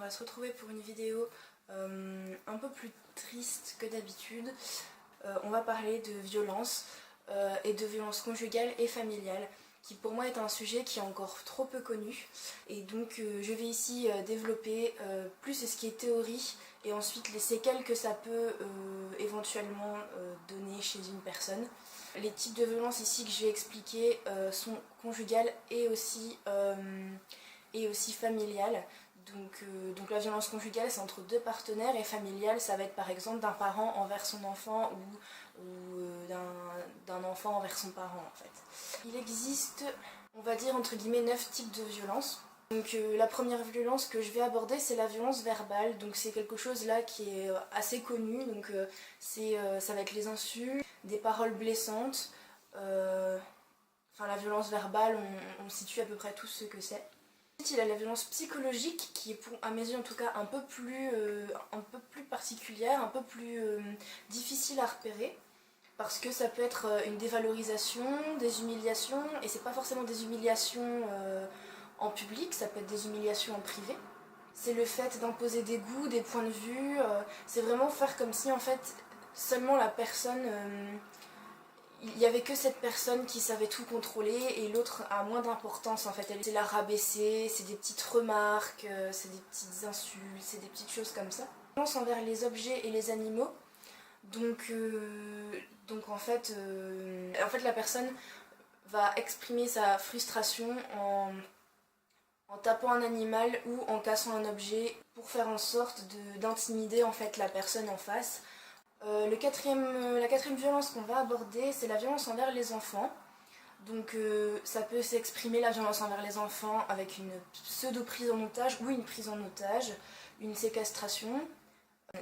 va se retrouver pour une vidéo un peu plus triste que d'habitude. On va parler de violence et de violence conjugale et familiale, qui pour moi est un sujet qui est encore trop peu connu. Et donc je vais ici développer plus ce qui est théorie et ensuite les séquelles que ça peut éventuellement donner chez une personne. Les types de violences ici que je vais expliquer sont conjugales et aussi familiales. Donc la violence conjugale, c'est entre deux partenaires, et familiale, ça va être par exemple d'un parent envers son enfant ou d'un enfant envers son parent en fait. Il existe, on va dire entre guillemets, 9 types de violences. Donc la première violence que je vais aborder, c'est la violence verbale. Donc c'est quelque chose là qui est assez connu. Donc ça va être les insultes, des paroles blessantes. La violence verbale, on situe à peu près tout ce que c'est. Ensuite, il y a la violence psychologique qui est, à mes yeux en tout cas, un peu plus particulière, un peu plus difficile à repérer. Parce que ça peut être une dévalorisation, des humiliations, et c'est pas forcément des humiliations en public, ça peut être des humiliations en privé. C'est le fait d'imposer des goûts, des points de vue, c'est vraiment faire comme si en fait seulement la personne, il n'y avait que cette personne qui savait tout contrôler et l'autre a moins d'importance en fait. C'est la rabaisser, c'est des petites remarques, c'est des petites insultes, c'est des petites choses comme ça. Violence envers les objets et les animaux. Donc en fait la personne va exprimer sa frustration en tapant un animal ou en cassant un objet pour faire en sorte d'intimider en fait la personne en face. La quatrième violence qu'on va aborder, c'est la violence envers les enfants. Donc ça peut s'exprimer, la violence envers les enfants, avec une pseudo-prise en otage ou une prise en otage, une séquestration,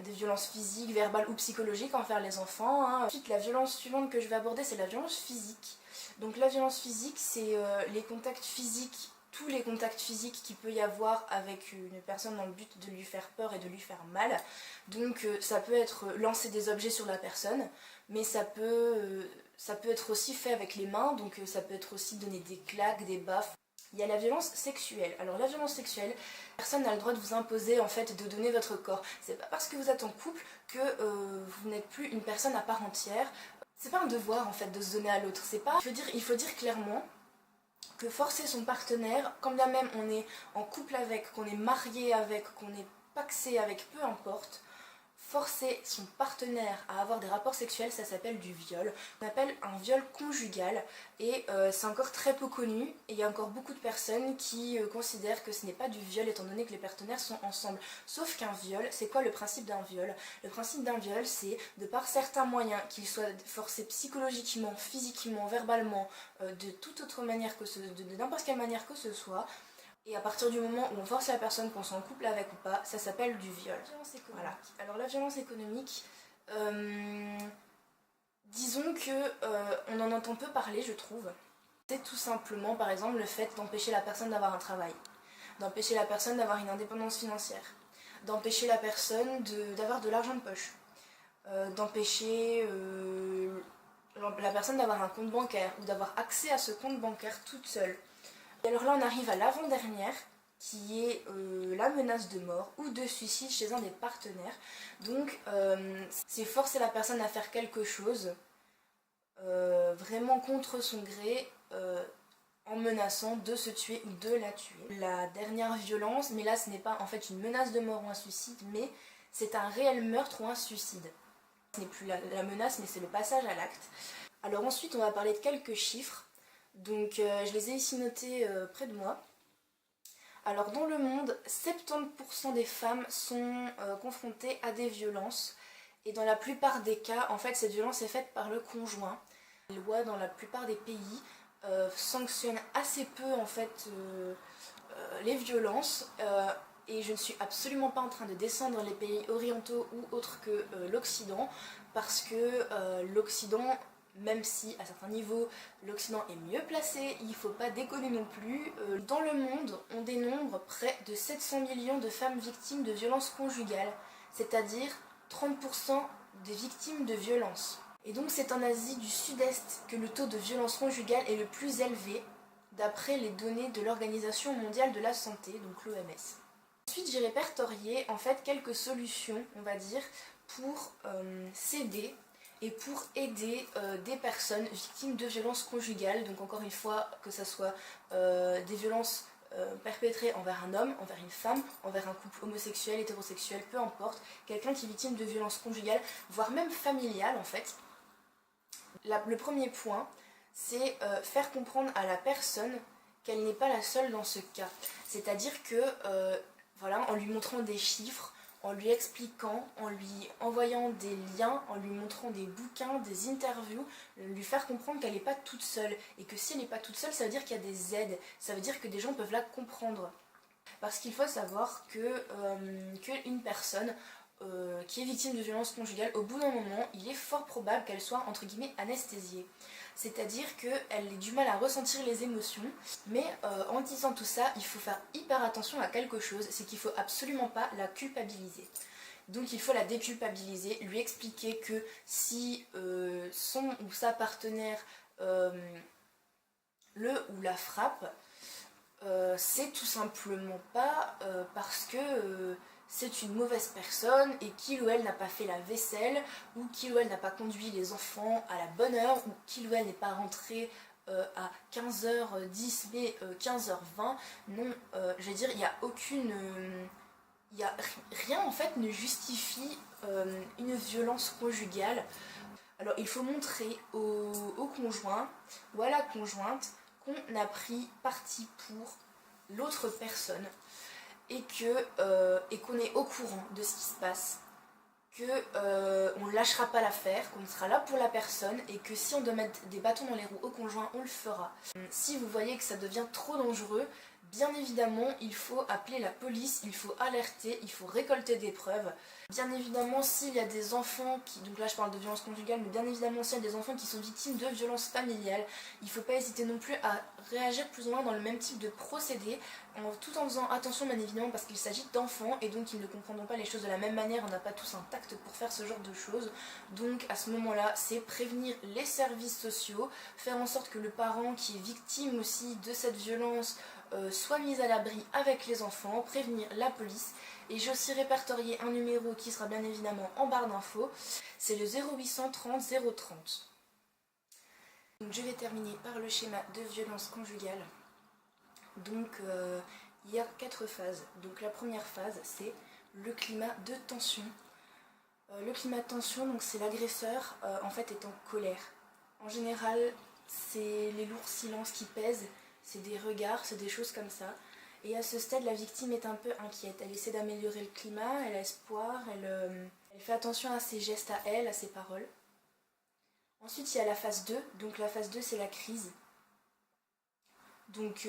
des violences physiques, verbales ou psychologiques envers les enfants. Ensuite, la violence suivante que je vais aborder, c'est la violence physique. Donc la violence physique, c'est les contacts physiques, tous les contacts physiques qu'il peut y avoir avec une personne dans le but de lui faire peur et de lui faire mal. Donc ça peut être lancer des objets sur la personne, mais ça peut être aussi fait avec les mains, donc ça peut être aussi donner des claques, des baffes. Il y a la violence sexuelle. Alors la violence sexuelle, personne n'a le droit de vous imposer en fait de donner votre corps. C'est pas parce que vous êtes en couple que vous n'êtes plus une personne à part entière. C'est pas un devoir en fait de se donner à l'autre. Il faut dire clairement que forcer son partenaire, quand bien même on est en couple avec, qu'on est marié avec, qu'on est pacsé avec, peu importe, forcer son partenaire à avoir des rapports sexuels, ça s'appelle du viol. On appelle un viol conjugal et c'est encore très peu connu. Et il y a encore beaucoup de personnes qui considèrent que ce n'est pas du viol étant donné que les partenaires sont ensemble. Sauf qu'un viol, c'est quoi le principe d'un viol? Le principe d'un viol, c'est de par certains moyens, qu'ils soient forcés psychologiquement, physiquement, verbalement, de toute autre manière de n'importe quelle manière que ce soit. Et à partir du moment où on force la personne qu'on soit en couple avec ou pas, ça s'appelle du viol. Voilà. Alors la violence économique, disons que on en entend peu parler, je trouve. C'est tout simplement, par exemple, le fait d'empêcher la personne d'avoir un travail, d'empêcher la personne d'avoir une indépendance financière, d'empêcher la personne d'avoir de l'argent de poche, d'empêcher la personne d'avoir un compte bancaire ou d'avoir accès à ce compte bancaire toute seule. Et alors là on arrive à l'avant-dernière, qui est la menace de mort ou de suicide chez un des partenaires. Donc c'est forcer la personne à faire quelque chose vraiment contre son gré, en menaçant de se tuer ou de la tuer. La dernière violence, mais là ce n'est pas en fait une menace de mort ou un suicide, mais c'est un réel meurtre ou un suicide. Ce n'est plus la menace, mais c'est le passage à l'acte. Alors ensuite on va parler de quelques chiffres. Donc je les ai ici notés près de moi. Alors dans le monde, 70% des femmes sont confrontées à des violences. Et dans la plupart des cas, en fait, cette violence est faite par le conjoint. Les lois dans la plupart des pays sanctionnent assez peu en fait les violences. Et je ne suis absolument pas en train de descendre les pays orientaux ou autres que l'Occident, parce que l'Occident, même si à certains niveaux l'Occident est mieux placé, il ne faut pas déconner non plus. Dans le monde, on dénombre près de 700 millions de femmes victimes de violences conjugales, c'est-à-dire 30% des victimes de violences. Et donc c'est en Asie du Sud-Est que le taux de violence conjugale est le plus élevé, d'après les données de l'Organisation mondiale de la santé, donc l'OMS. Ensuite, j'ai répertorié en fait quelques solutions, on va dire, pour s'aider et pour aider des personnes victimes de violences conjugales. Donc encore une fois, que ce soit des violences perpétrées envers un homme, envers une femme, envers un couple homosexuel, hétérosexuel, peu importe, quelqu'un qui est victime de violences conjugales, voire même familiales en fait. Le premier point, c'est faire comprendre à la personne qu'elle n'est pas la seule dans ce cas. C'est-à-dire que, voilà, en lui montrant des chiffres, en lui expliquant, en lui envoyant des liens, en lui montrant des bouquins, des interviews, lui faire comprendre qu'elle n'est pas toute seule. Et que si elle n'est pas toute seule, ça veut dire qu'il y a des aides, ça veut dire que des gens peuvent la comprendre. Parce qu'il faut savoir qu'une personne qui est victime de violences conjugales, au bout d'un moment, il est fort probable qu'elle soit, entre guillemets, anesthésiée. C'est-à-dire qu'elle ait du mal à ressentir les émotions, mais en disant tout ça, il faut faire hyper attention à quelque chose, c'est qu'il ne faut absolument pas la culpabiliser. Donc il faut la déculpabiliser, lui expliquer que si son ou sa partenaire le ou la frappe, c'est tout simplement pas parce que c'est une mauvaise personne et qu'il ou elle n'a pas fait la vaisselle, ou qu'il ou elle n'a pas conduit les enfants à la bonne heure, ou qu'il ou elle n'est pas rentré à 15h10 mais 15h20. Non, je veux dire, il n'y a aucune... rien en fait ne justifie une violence conjugale. Alors il faut montrer au conjoint ou à la conjointe qu'on a pris parti pour l'autre personne et qu'on est au courant de ce qui se passe, qu'on ne lâchera pas l'affaire, qu'on sera là pour la personne et que si on doit mettre des bâtons dans les roues au conjoint, on le fera. Si vous voyez que ça devient trop dangereux, bien évidemment, il faut appeler la police, il faut alerter, il faut récolter des preuves. Bien évidemment, s'il y a des enfants qui... Donc là, je parle de violences conjugales, mais bien évidemment, s'il y a des enfants qui sont victimes de violences familiales, il ne faut pas hésiter non plus à réagir plus ou moins dans le même type de procédé, tout en faisant attention, bien évidemment, parce qu'il s'agit d'enfants et donc ils ne comprendront pas les choses de la même manière. On n'a pas tous un tact pour faire ce genre de choses. Donc, à ce moment-là, c'est prévenir les services sociaux, faire en sorte que le parent qui est victime aussi de cette violence soit mis à l'abri avec les enfants, prévenir la police. Et j'ai aussi répertorié un numéro qui sera bien évidemment en barre d'infos, c'est le 0800 30 030. Donc je vais terminer par le schéma de violence conjugale. Donc il y a 4 phases. Donc la première phase, c'est le climat de tension. Le climat de tension, donc c'est l'agresseur en fait est en colère. En général, c'est les lourds silences qui pèsent, c'est des regards, c'est des choses comme ça. Et à ce stade, la victime est un peu inquiète. Elle essaie d'améliorer le climat, elle a espoir, elle fait attention à ses gestes à elle, à ses paroles. Ensuite, il y a la phase 2. Donc la phase 2, c'est la crise. Donc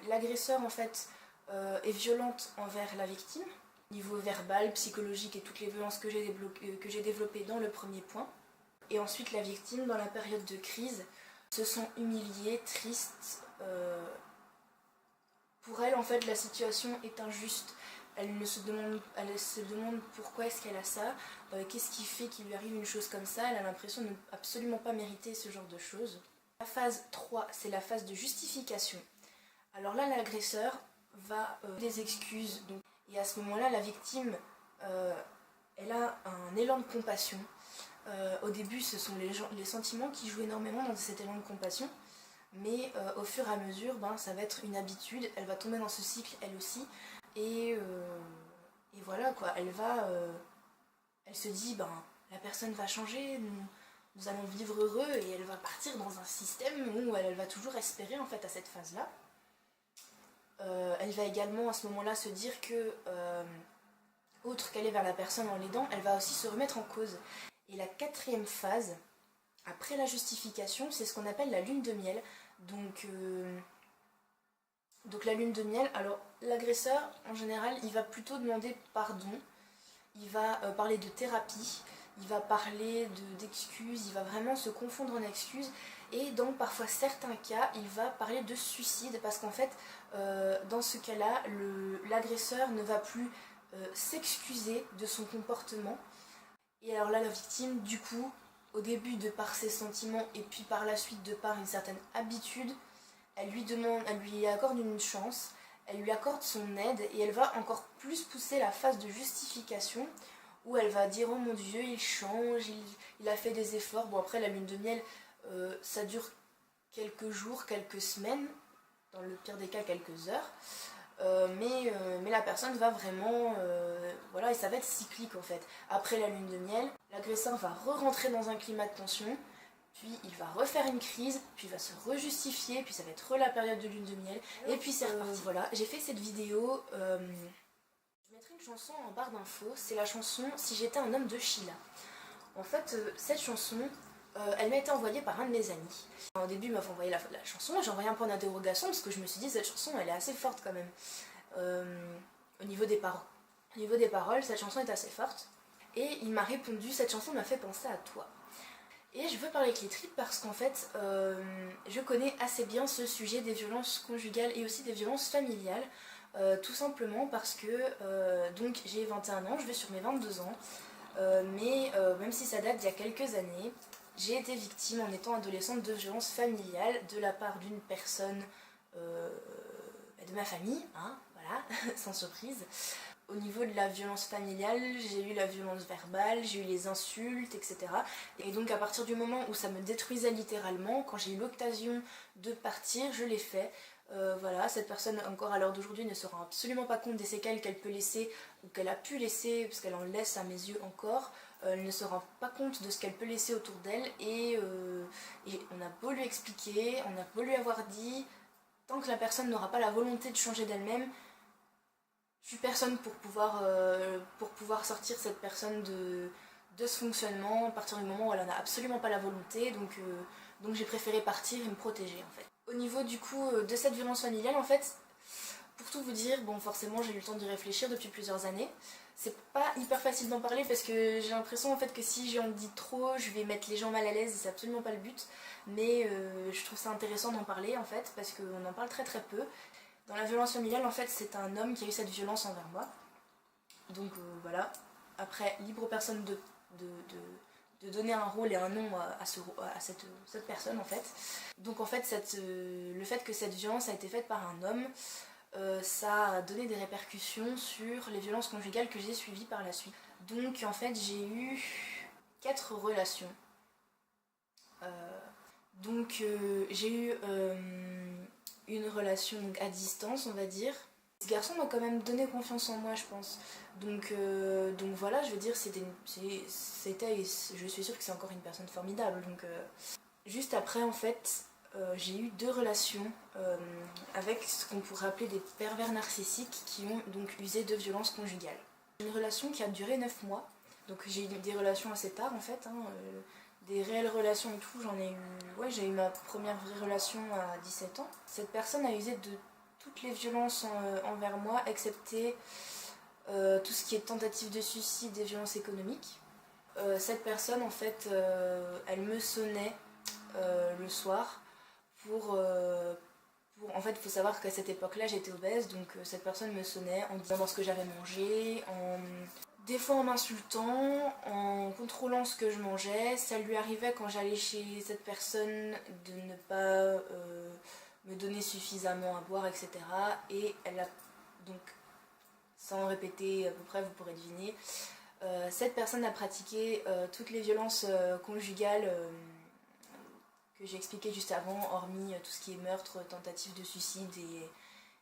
l'agresseur, en fait, est violente envers la victime, niveau verbal, psychologique et toutes les violences que j'ai développées dans le premier point. Et ensuite, la victime, dans la période de crise, se sent humiliée, triste. Pour elle, en fait, la situation est injuste. Elle se demande pourquoi est-ce qu'elle a ça, qu'est-ce qui fait qu'il lui arrive une chose comme ça. Elle a l'impression de ne absolument pas mériter ce genre de choses. La phase 3, c'est la phase de justification. Alors là, l'agresseur va des excuses. Donc, et à ce moment-là, la victime, elle a un élan de compassion. Au début, ce sont les sentiments qui jouent énormément dans cet élan de compassion. Mais au fur et à mesure, ça va être une habitude, elle va tomber dans ce cycle elle aussi, et voilà quoi, elle se dit, la personne va changer, nous allons vivre heureux, et elle va partir dans un système où elle va toujours espérer en fait à cette phase-là. Elle va également à ce moment-là se dire que, autre qu'aller vers la personne en l'aidant, elle va aussi se remettre en cause. Et la 4e phase, après la justification, c'est ce qu'on appelle la lune de miel. Donc la lune de miel, alors l'agresseur en général il va plutôt demander pardon, il va parler de thérapie, il va parler d'excuses, il va vraiment se confondre en excuses et dans parfois certains cas il va parler de suicide parce qu'en fait dans ce cas-là l'agresseur ne va plus s'excuser de son comportement et alors là la victime du coup au début de par ses sentiments et puis par la suite de par une certaine habitude, elle lui accorde une chance, elle lui accorde son aide et elle va encore plus pousser la phase de justification où elle va dire oh mon Dieu il change, il a fait des efforts. Bon après la lune de miel ça dure quelques jours, quelques semaines, dans le pire des cas quelques heures. Mais la personne va vraiment voilà, et ça va être cyclique en fait. Après la lune de miel, l'agresseur va re-rentrer dans un climat de tension, puis il va refaire une crise, puis il va se rejustifier, puis ça va être la période de lune de miel, et puis c'est reparti. Voilà, j'ai fait cette vidéo, je mettrai une chanson en barre d'infos, c'est la chanson Si j'étais un homme de Sheila. En fait, cette chanson, elle m'a été envoyée par un de mes amis. Au début, il m'a envoyé la chanson, j'ai envoyé un point d'interrogation parce que je me suis dit cette chanson, elle est assez forte quand même. Au niveau des paroles. Au niveau des paroles, cette chanson est assez forte. Et il m'a répondu, cette chanson m'a fait penser à toi. Et je veux parler avec les tripes parce qu'en fait, je connais assez bien ce sujet des violences conjugales et aussi des violences familiales. Tout simplement parce que donc j'ai 21 ans, je vais sur mes 22 ans. Mais même si ça date d'il y a quelques années, j'ai été victime en étant adolescente de violences familiales de la part d'une personne de ma famille, hein, voilà, sans surprise. Au niveau de la violence familiale, j'ai eu la violence verbale, j'ai eu les insultes, etc. Et donc à partir du moment où ça me détruisait littéralement, quand j'ai eu l'occasion de partir, je l'ai fait. Voilà, cette personne encore à l'heure d'aujourd'hui ne se rend absolument pas compte des séquelles qu'elle peut laisser ou qu'elle a pu laisser, parce qu'elle en laisse à mes yeux encore. Elle ne se rend pas compte de ce qu'elle peut laisser autour d'elle et on a beau lui expliquer, on a beau lui avoir dit, tant que la personne n'aura pas la volonté de changer d'elle-même, je suis personne pour pouvoir sortir cette personne de ce fonctionnement à partir du moment où elle n'en a absolument pas la volonté, donc j'ai préféré partir et me protéger en fait. Au niveau du coup de cette violence familiale, en fait, pour tout vous dire, bon forcément j'ai eu le temps d'y réfléchir depuis plusieurs années. C'est pas hyper facile d'en parler parce que j'ai l'impression en fait que si j'en dis trop, je vais mettre les gens mal à l'aise et c'est absolument pas le but. Mais je trouve ça intéressant d'en parler en fait parce qu'on en parle très très peu. Dans la violence familiale, en fait, c'est un homme qui a eu cette violence envers moi. Donc voilà. Après, libre aux personnes de donner un rôle et un nom à cette personne, en fait. Donc en fait, le fait que cette violence a été faite par un homme, ça a donné des répercussions sur les violences conjugales que j'ai suivies par la suite. Donc en fait, j'ai eu 4 relations. J'ai eu une relation à distance, on va dire. Ce garçon m'a quand même donné confiance en moi, je pense. Donc voilà, je veux dire, je suis sûre que c'est encore une personne formidable. Juste après, en fait, j'ai eu 2 relations avec ce qu'on pourrait appeler des pervers narcissiques qui ont donc usé de violences conjugales. Une relation qui a duré 9 mois. Donc j'ai eu des relations assez tard, en fait, hein, des réelles relations et tout, j'ai eu ma première vraie relation à 17 ans. Cette personne a usé de toutes les violences envers moi, excepté tout ce qui est tentative de suicide et violences économiques. Cette personne, en fait, elle me sonnait le soir en fait, il faut savoir qu'à cette époque-là, j'étais obèse, donc cette personne me sonnait en disant ce que j'avais mangé, des fois en m'insultant, en contrôlant ce que je mangeais. Ça lui arrivait quand j'allais chez cette personne de ne pas me donner suffisamment à boire, etc. Et elle a donc, sans répéter à peu près, vous pourrez deviner, cette personne a pratiqué toutes les violences conjugales que j'ai expliquées juste avant, hormis tout ce qui est meurtre, tentative de suicide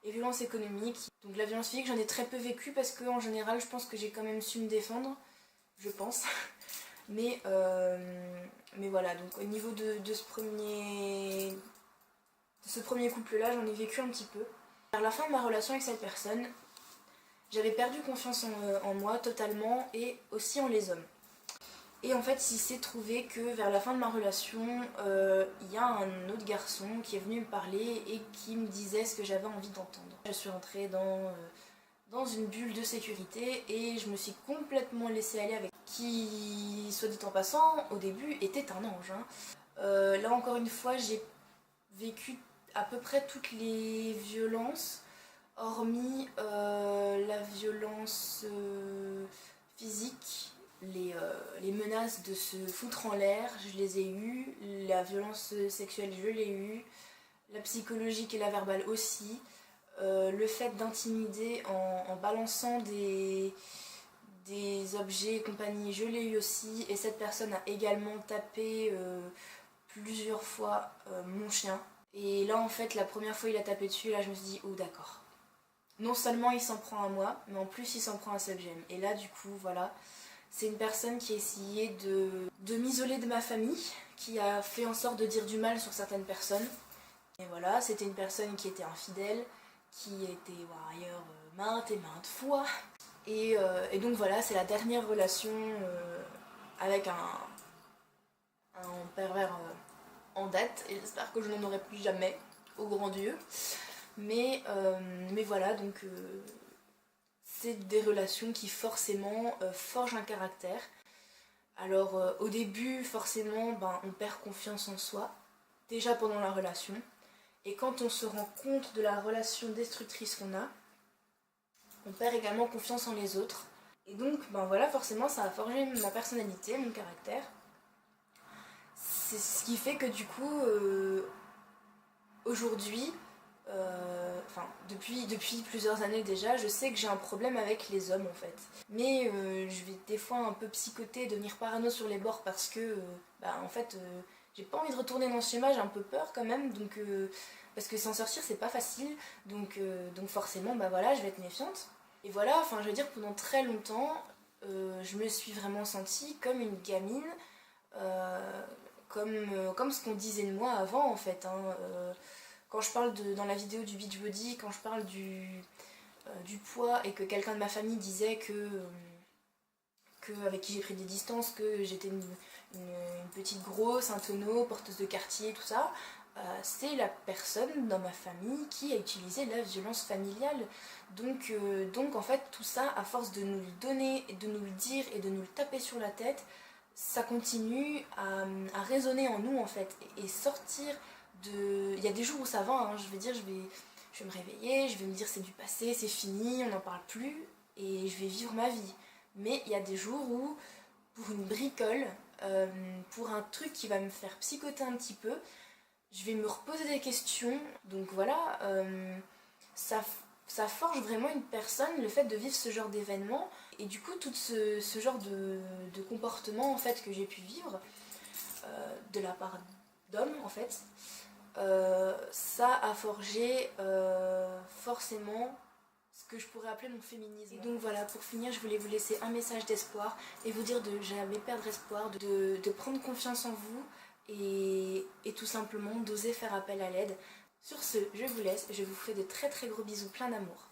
et violence économique. Donc la violence physique, j'en ai très peu vécu parce qu'en général, je pense que j'ai quand même su me défendre, je pense. Mais voilà, donc au niveau de ce premier couple-là, j'en ai vécu un petit peu. Vers la fin de ma relation avec cette personne, j'avais perdu confiance en moi totalement et aussi en les hommes. Et en fait, il s'est trouvé que vers la fin de ma relation, il y a un autre garçon qui est venu me parler et qui me disait ce que j'avais envie d'entendre. Je suis rentrée dans une bulle de sécurité et je me suis complètement laissée aller avec qui, soit dit en passant, au début était un ange. Hein. Là encore une fois, j'ai vécu à peu près toutes les violences, hormis la violence physique. Les menaces de se foutre en l'air, je les ai eues. La violence sexuelle, je l'ai eue. La psychologique et la verbale aussi. le fait d'intimider en balançant des objets et compagnie, je l'ai eu aussi, et cette personne a également tapé plusieurs fois mon chien. Et là en fait la première fois il a tapé dessus, là je me suis dit oh d'accord. Non seulement il s'en prend à moi, mais en plus il s'en prend à celle que j'aime. Et là du coup voilà, c'est une personne qui a essayé de m'isoler de ma famille, qui a fait en sorte de dire du mal sur certaines personnes. Et voilà, c'était une personne qui était infidèle, qui était voir ailleurs maintes et maintes fois. Et donc voilà, c'est la dernière relation avec un pervers en date, et j'espère que je n'en aurai plus jamais, au grand Dieu. Mais voilà, donc c'est des relations qui forcément forgent un caractère. Alors au début, forcément, on perd confiance en soi, déjà pendant la relation. Et quand on se rend compte de la relation destructrice qu'on a, on perd également confiance en les autres. Et donc, voilà, forcément, ça a forgé ma personnalité, mon caractère. C'est ce qui fait que du coup, aujourd'hui, depuis plusieurs années déjà, je sais que j'ai un problème avec les hommes en fait. Mais je vais des fois un peu psychoter, devenir parano sur les bords parce que, en fait, j'ai pas envie de retourner dans ce schéma, j'ai un peu peur quand même, donc parce que s'en sortir c'est pas facile, donc forcément, voilà, je vais être méfiante. Et voilà, je veux dire, pendant très longtemps, je me suis vraiment sentie comme une gamine, comme ce qu'on disait de moi avant en fait. Quand je parle dans la vidéo du Beachbody, quand je parle du poids et que quelqu'un de ma famille disait avec qui j'ai pris des distances, que j'étais une petite grosse, un tonneau, porteuse de quartier, tout ça, c'est la personne dans ma famille qui a utilisé la violence familiale. Donc en fait tout ça, à force de nous le donner, de nous le dire et de nous le taper sur la tête, ça continue à résonner en nous en fait, et sortir de... Il y a des jours où ça va, hein, je vais me réveiller, je vais me dire c'est du passé, c'est fini, on n'en parle plus, et je vais vivre ma vie. Mais il y a des jours où, pour une bricole, pour un truc qui va me faire psychoter un petit peu, je vais me reposer des questions. Donc voilà, ça forge vraiment une personne, le fait de vivre ce genre d'événement. Et du coup, tout ce genre de comportement en fait, que j'ai pu vivre, de la part d'hommes en fait, ça a forgé forcément ce que je pourrais appeler mon féminisme. Et donc voilà, pour finir, je voulais vous laisser un message d'espoir et vous dire de jamais perdre espoir, de prendre confiance en vous et tout simplement d'oser faire appel à l'aide. Sur ce, je vous laisse, je vous fais de très très gros bisous plein d'amour.